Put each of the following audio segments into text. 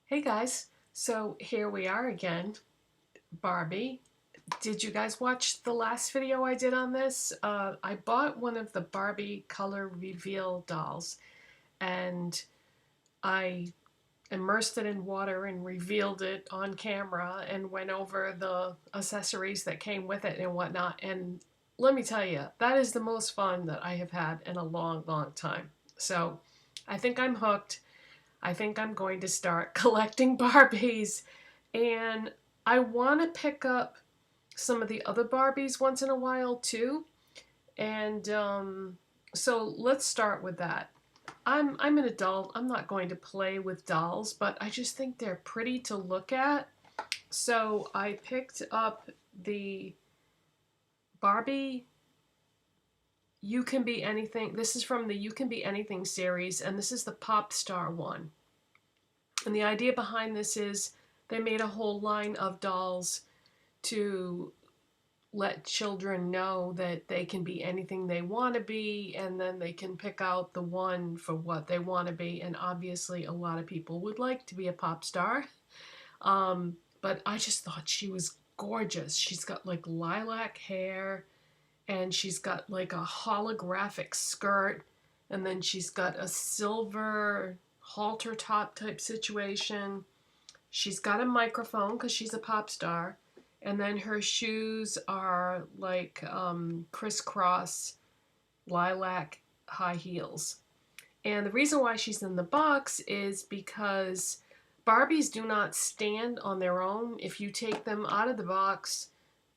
Hey guys, so here we are again, Barbie. Did you guys watch the last video I did on this? I bought one of the Barbie color reveal dolls and I immersed it in water and revealed it on camera and went over the accessories that came with it and whatnot. And let me tell you, that is the most fun that I have had in a long, long time. So I think I'm hooked. I think I'm going to start collecting Barbies, and I want to pick up some of the other Barbies once in a while too. And so let's start with that. I'm an adult. I'm not going to play with dolls, but I just think they're pretty to look at. So I picked up the Barbie You Can Be Anything. This is from the You Can Be Anything series, and this is the Pop Star one. And the idea behind this is they made a whole line of dolls to let children know that they can be anything they want to be, and then they can pick out the one for what they want to be. And obviously a lot of people would like to be a pop star. But I just thought she was gorgeous. She's got like lilac hair, and she's got like a holographic skirt, and then she's got a silver halter top type situation. She's got a microphone because she's a pop star, and then her shoes are like crisscross lilac high heels. And the reason why she's in the box is because Barbies do not stand on their own. If you take them out of the box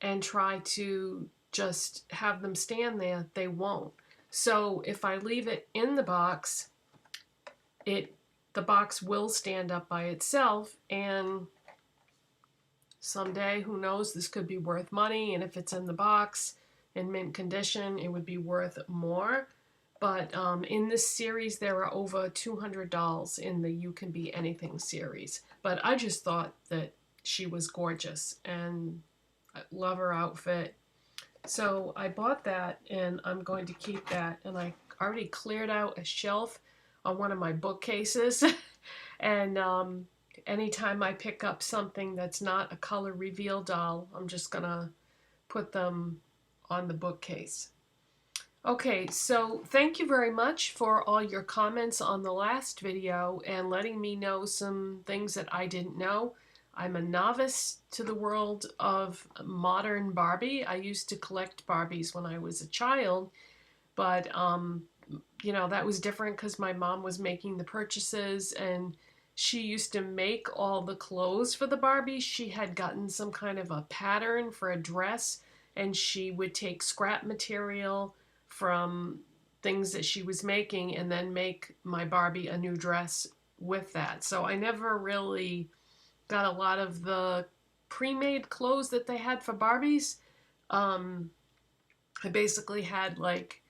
and try to just have them stand there, they won't. So if I leave it in the box, the box will stand up by itself, and someday, who knows, this could be worth money, and if it's in the box in mint condition, it would be worth more. But in this series, there are over 200 dolls in the You Can Be Anything series. But I just thought that she was gorgeous, and I love her outfit. So I bought that, and I'm going to keep that. And I already cleared out a shelf on one of my bookcases. And anytime I pick up something that's not a color reveal doll, I'm just gonna put them on the bookcase. Okay, so thank you very much for all your comments on the last video and letting me know some things that I didn't know. I'm a novice to the world of modern Barbie. I used to collect Barbies when I was a child, but you know, that was different because my mom was making the purchases, and she used to make all the clothes for the Barbies. She had gotten some kind of a pattern for a dress, and she would take scrap material from things that she was making and then make my Barbie a new dress with that. So I never really got a lot of the pre-made clothes that they had for Barbies. I basically had like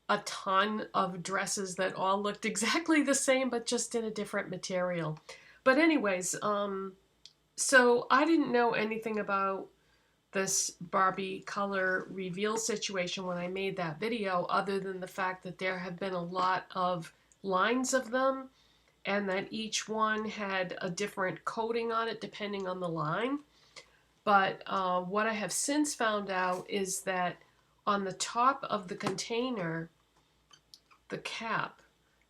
a ton of dresses that all looked exactly the same but just in a different material. But anyways, so I didn't know anything about this Barbie color reveal situation when I made that video, other than the fact that there have been a lot of lines of them and that each one had a different coating on it depending on the line. But what I have since found out is that on the top of the container, the cap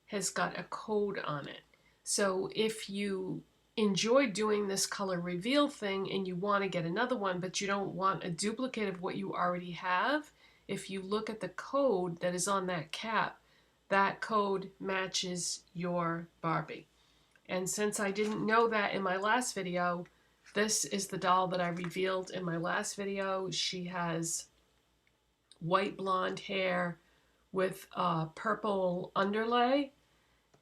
has got a code on it. So if you enjoy doing this color reveal thing and you want to get another one, but you don't want a duplicate of what you already have, if you look at the code that is on that cap, that code matches your Barbie. And since I didn't know that in my last video, this is the doll that I revealed in my last video. She has white blonde hair with a purple underlay,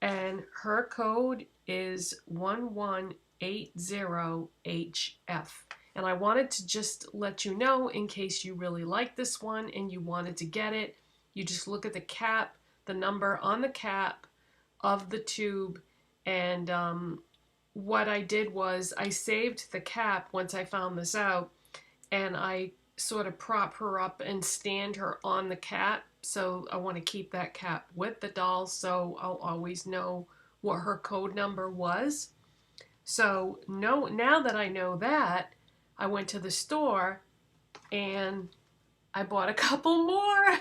and her code is 1180HF. And I wanted to just let you know, in case you really like this one and you wanted to get it, you just look at the cap, the number on the cap of the tube, and what I did was I saved the cap once I found this out, and I sort of prop her up and stand her on the cap. So I want to keep that cap with the doll, so I'll always know what her code number was. So no, now that I know that, I went to the store and I bought a couple more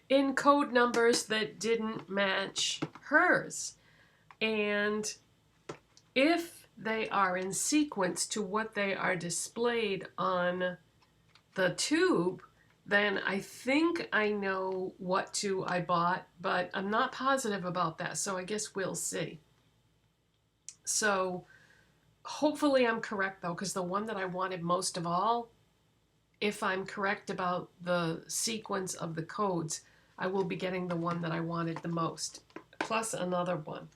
in code numbers that didn't match hers. And if they are in sequence to what they are displayed on the tube, then I think I know what two I bought, but I'm not positive about that, so I guess we'll see. So hopefully I'm correct though, because the one that I wanted most of all, if I'm correct about the sequence of the codes, I will be getting the one that I wanted the most, plus another one.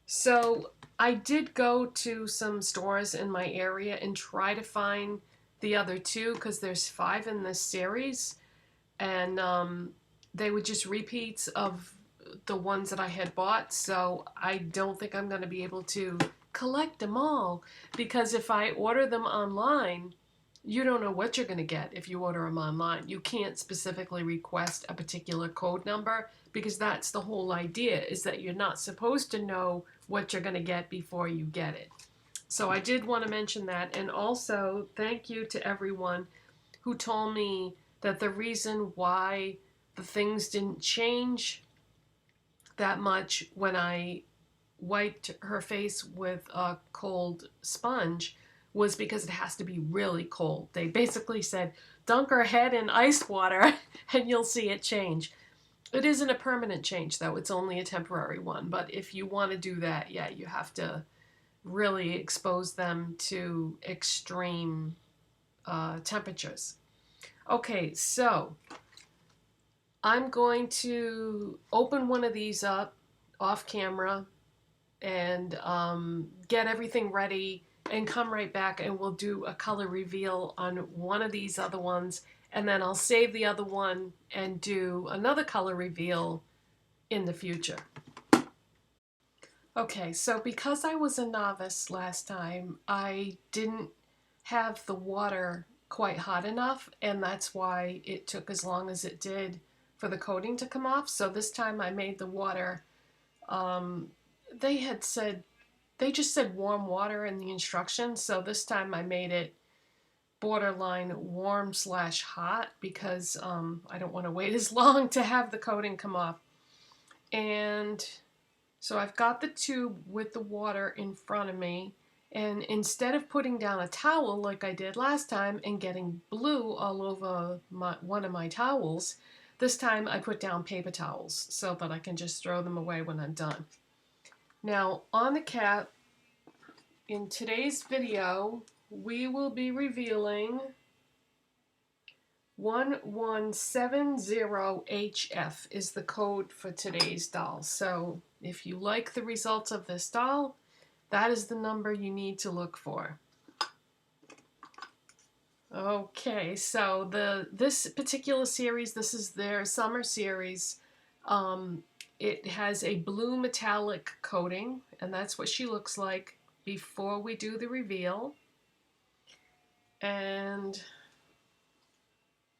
So I did go to some stores in my area and try to find the other two, because there's 5 in this series, and they were just repeats of the ones that I had bought, so I don't think I'm going to be able to collect them all, because if I order them online, you don't know what you're going to get if you order them online. You can't specifically request a particular code number, because that's the whole idea, is that you're not supposed to know what you're going to get before you get it. So I did want to mention that, and also thank you to everyone who told me that the reason why the things didn't change that much when I wiped her face with a cold sponge was because it has to be really cold. They basically said, dunk her head in ice water and you'll see it change. It isn't a permanent change though, it's only a temporary one. But if you want to do that, yeah, you have to really expose them to extreme temperatures. Okay, so I'm going to open one of these up off camera and get everything ready and come right back, and we'll do a color reveal on one of these other ones, and then I'll save the other one and do another color reveal in the future. Okay, so because I was a novice last time, I didn't have the water quite hot enough, and that's why it took as long as it did for the coating to come off. So this time I made the water, they had said, they just said warm water in the instructions, so this time I made it borderline warm / hot, because I don't want to wait as long to have the coating come off. And so I've got the tube with the water in front of me, and instead of putting down a towel like I did last time and getting blue all over one of my towels, this time I put down paper towels so that I can just throw them away when I'm done. Now on the cap, in today's video, we will be revealing 1170HF is the code for today's doll. So if you like the results of this doll, that is the number you need to look for. Okay, so this particular series, this is their summer series. It has a blue metallic coating, and that's what she looks like before we do the reveal. And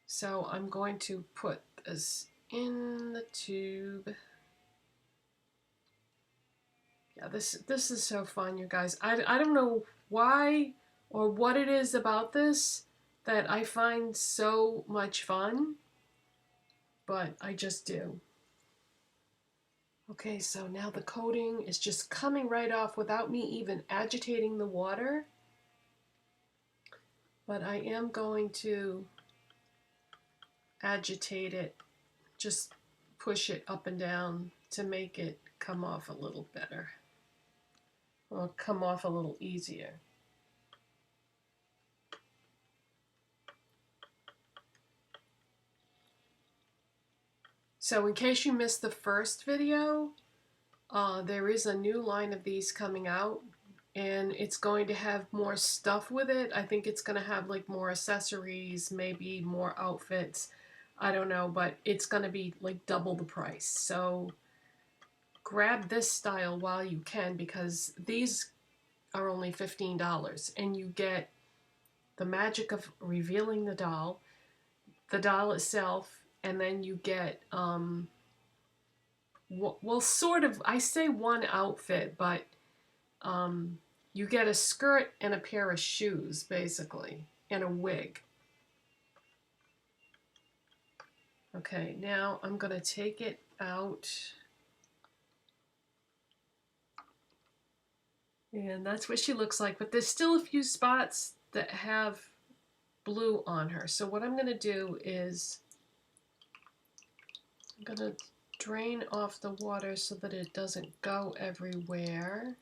so I'm going to put this in the tube. Yeah, this is so fun, you guys. I don't know why or what it is about this that I find so much fun, but I just do. Okay, so now the coating is just coming right off without me even agitating the water. But I am going to agitate it, just push it up and down to make it come off a little better, or come off a little easier. So in case you missed the first video, there is a new line of these coming out, and it's going to have more stuff with it. I think it's going to have like more accessories, maybe more outfits. I don't know, but it's going to be like double the price. So grab this style while you can, because these are only $15, and you get the magic of revealing the doll itself, and then you get well, sort of, I say one outfit, but You get a skirt and a pair of shoes, basically, and a wig. Okay, now I'm going to take it out. And that's what she looks like, but there's still a few spots that have blue on her. So what I'm going to do is I'm going to drain off the water so that it doesn't go everywhere.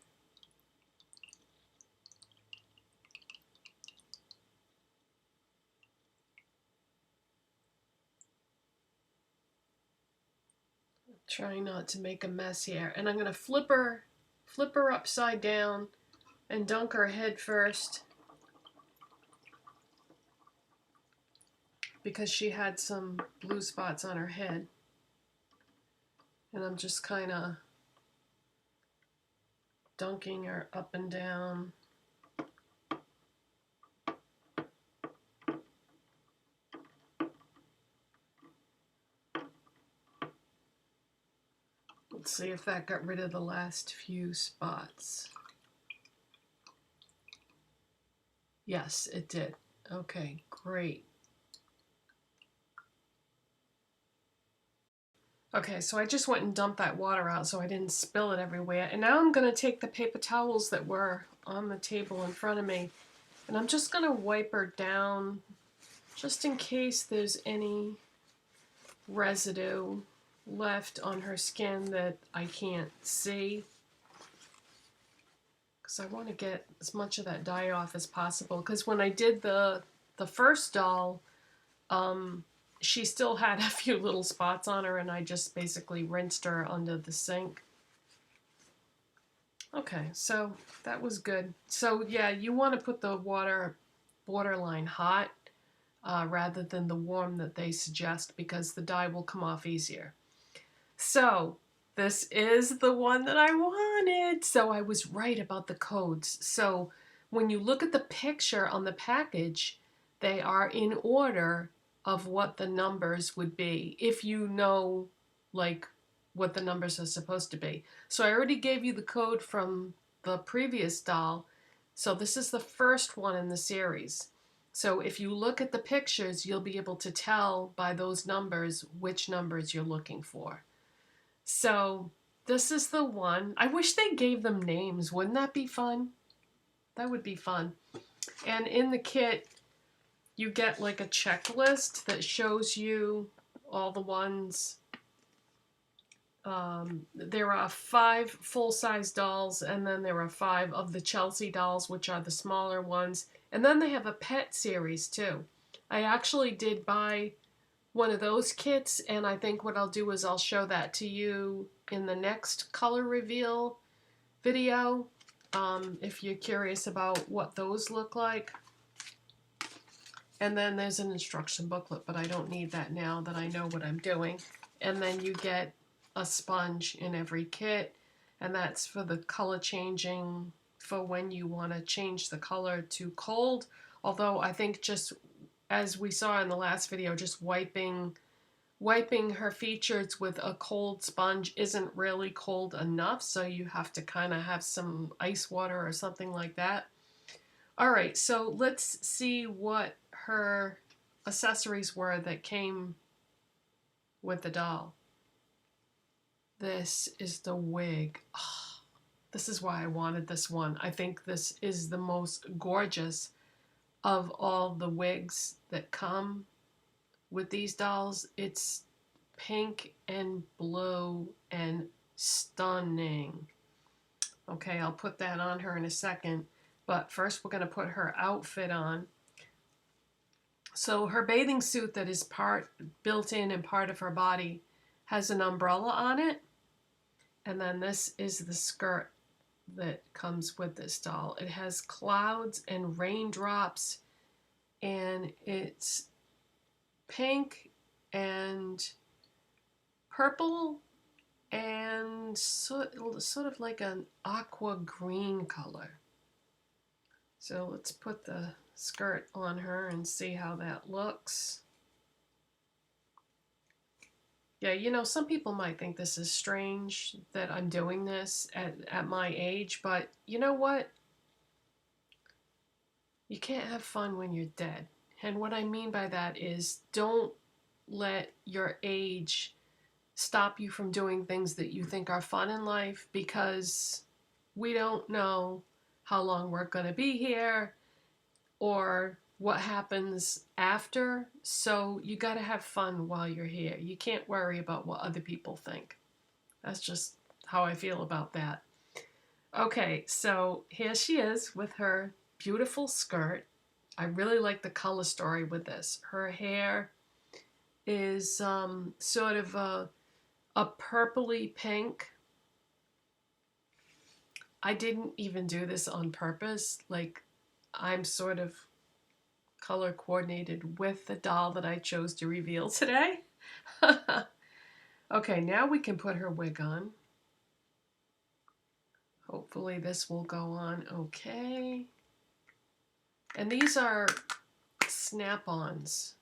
Try not to make a mess here. And I'm going to flip her upside down and dunk her head first because she had some blue spots on her head. And I'm just kind of dunking her up and down. Let's see if that got rid of the last few spots. Yes, it did. Okay, great. Okay, so I just went and dumped that water out so I didn't spill it everywhere. And now I'm going to take the paper towels that were on the table in front of me, and I'm just going to wipe her down just in case there's any residue left on her skin that I can't see. Because I want to get as much of that dye off as possible. Because when I did the first doll, she still had a few little spots on her, and I just basically rinsed her under the sink. Okay, so that was good. So yeah, you want to put the water borderline hot rather than the warm that they suggest, because the dye will come off easier. So this is the one that I wanted. So I was right about the codes. So when you look at the picture on the package, they are in order of what the numbers would be, if you know like what the numbers are supposed to be. So I already gave you the code from the previous doll. So this is the first one in the series. So if you look at the pictures, you'll be able to tell by those numbers which numbers you're looking for. So this is the one. I wish they gave them names. Wouldn't that be fun? That would be fun. And in the kit, you get like a checklist that shows you all the ones. There are 5 full-size dolls, and then there are 5 of the Chelsea dolls, which are the smaller ones. And then they have a pet series too. I actually did buy one of those kits, and I think what I'll do is I'll show that to you in the next color reveal video, if you're curious about what those look like. And then there's an instruction booklet, but I don't need that now that I know what I'm doing. And then you get a sponge in every kit, and that's for the color changing, for when you want to change the color to cold. Although I think, just as we saw in the last video, just wiping her features with a cold sponge isn't really cold enough, so you have to kind of have some ice water or something like that. Alright, so let's see what her accessories were that came with the doll. This is the wig. Oh, this is why I wanted this one. I think this is the most gorgeous of all the wigs that come with these dolls. It's pink and blue and stunning. Okay, I'll put that on her in a second, but first we're going to put her outfit on. So her bathing suit that is built in and part of her body has an umbrella on it, and then this is the skirt that comes with this doll. It has clouds and raindrops, and it's pink and purple and sort of like an aqua green color. So let's put the skirt on her and see how that looks. Yeah, you know, some people might think this is strange that I'm doing this at my age, but you know what? You can't have fun when you're dead. And what I mean by that is don't let your age stop you from doing things that you think are fun in life, because we don't know how long we're going to be here or what happens after. So you got to have fun while you're here. You can't worry about what other people think. That's just how I feel about that. Okay, so here she is with her beautiful skirt. I really like the color story with this. Her hair is sort of a purpley pink. I didn't even do this on purpose. Like, I'm sort of color coordinated with the doll that I chose to reveal today. Okay, now we can put her wig on. Hopefully this will go on okay. And these are snap-ons.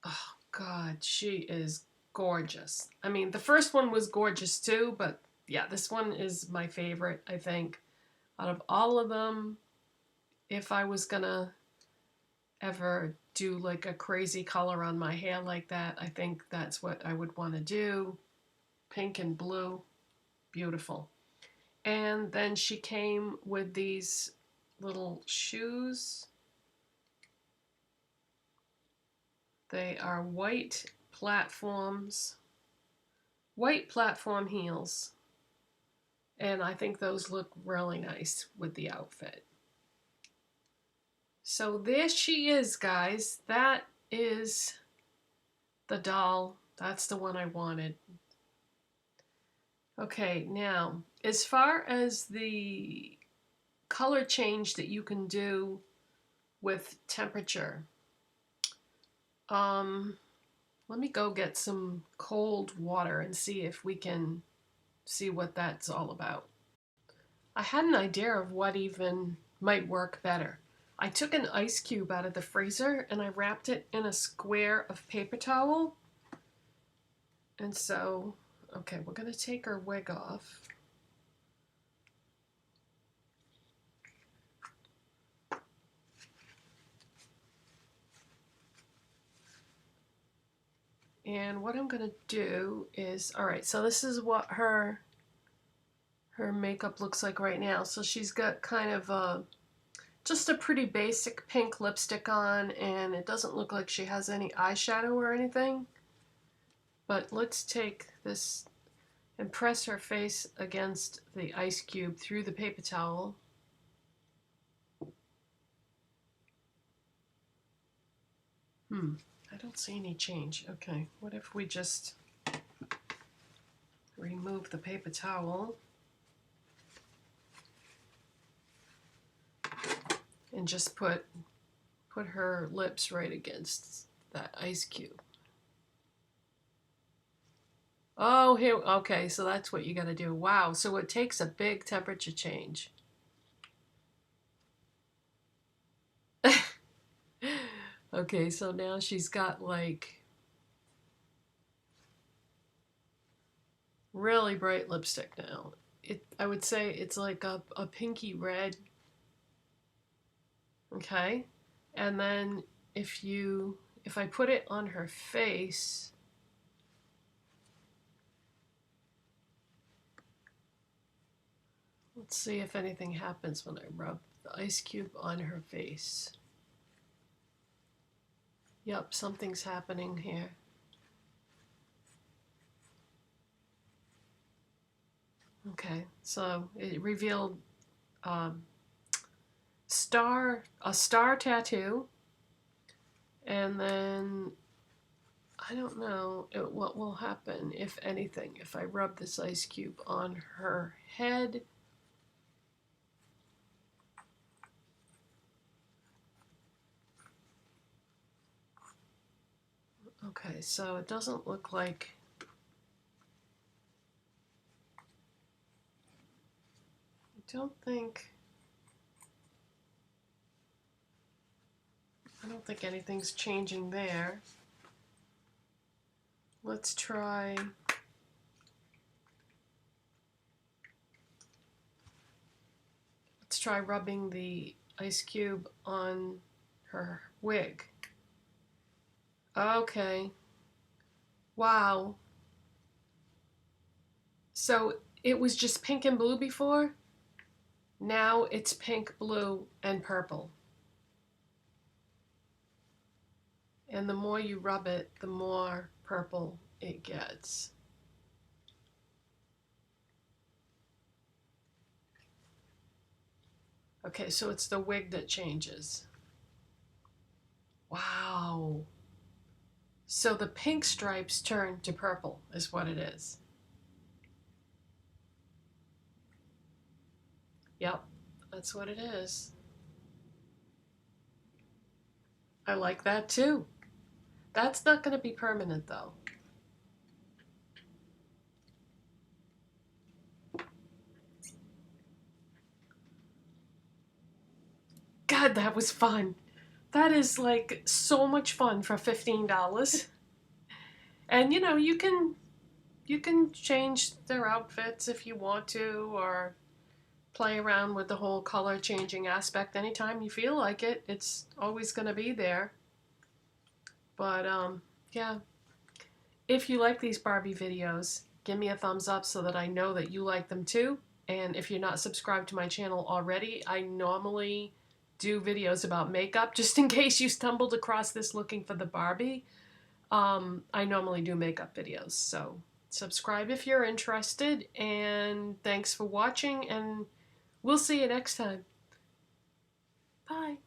Oh God, she is gorgeous. I mean, the first one was gorgeous too, but yeah, this one is my favorite, I think. Out of all of them, if I was gonna ever do like a crazy color on my hair like that, I think that's what I would want to do. Pink and blue, beautiful. And then she came with these little shoes. They are white platforms, white platform heels. And I think those look really nice with the outfit. So there she is, guys. That is the doll. That's the one I wanted. Okay, now, as far as the color change that you can do with temperature, let me go get some cold water and see if we can see what that's all about. I had an idea of what even might work better. I took an ice cube out of the freezer and I wrapped it in a square of paper towel. And so, okay, we're going to take her wig off. And what I'm going to do is, all right, so this is what her makeup looks like right now. So she's got kind of just a pretty basic pink lipstick on, and it doesn't look like she has any eyeshadow or anything. But let's take this and press her face against the ice cube through the paper towel. I don't see any change. Okay, what if we just remove the paper towel and just put her lips right against that ice cube. Oh, here, okay, so that's what you gotta do. Wow, so it takes a big temperature change. Okay, so now she's got like really bright lipstick now. I would say it's like a pinky red. Okay, and then if I put it on her face, let's see if anything happens when I rub the ice cube on her face. Yep, something's happening here. Okay, so it revealed a star tattoo, and then I don't know what will happen, if anything, if I rub this ice cube on her head. Okay, so it doesn't look like I don't think anything's changing there. Let's try rubbing the ice cube on her wig. Okay. Wow. So it was just pink and blue before? Now it's pink, blue, and purple. And the more you rub it, the more purple it gets. Okay, so it's the wig that changes. Wow. So the pink stripes turn to purple is what it is. Yep, that's what it is. I like that too. That's not going to be permanent though. God, that was fun. That is like so much fun for $15. And you know, you can change their outfits if you want to, or play around with the whole color changing aspect anytime you feel like it. It's always going to be there. But yeah, if you like these Barbie videos, give me a thumbs up so that I know that you like them too. And if you're not subscribed to my channel already, I normally do videos about makeup, just in case you stumbled across this looking for the Barbie. I normally do makeup videos, so subscribe if you're interested, and thanks for watching, and we'll see you next time. Bye.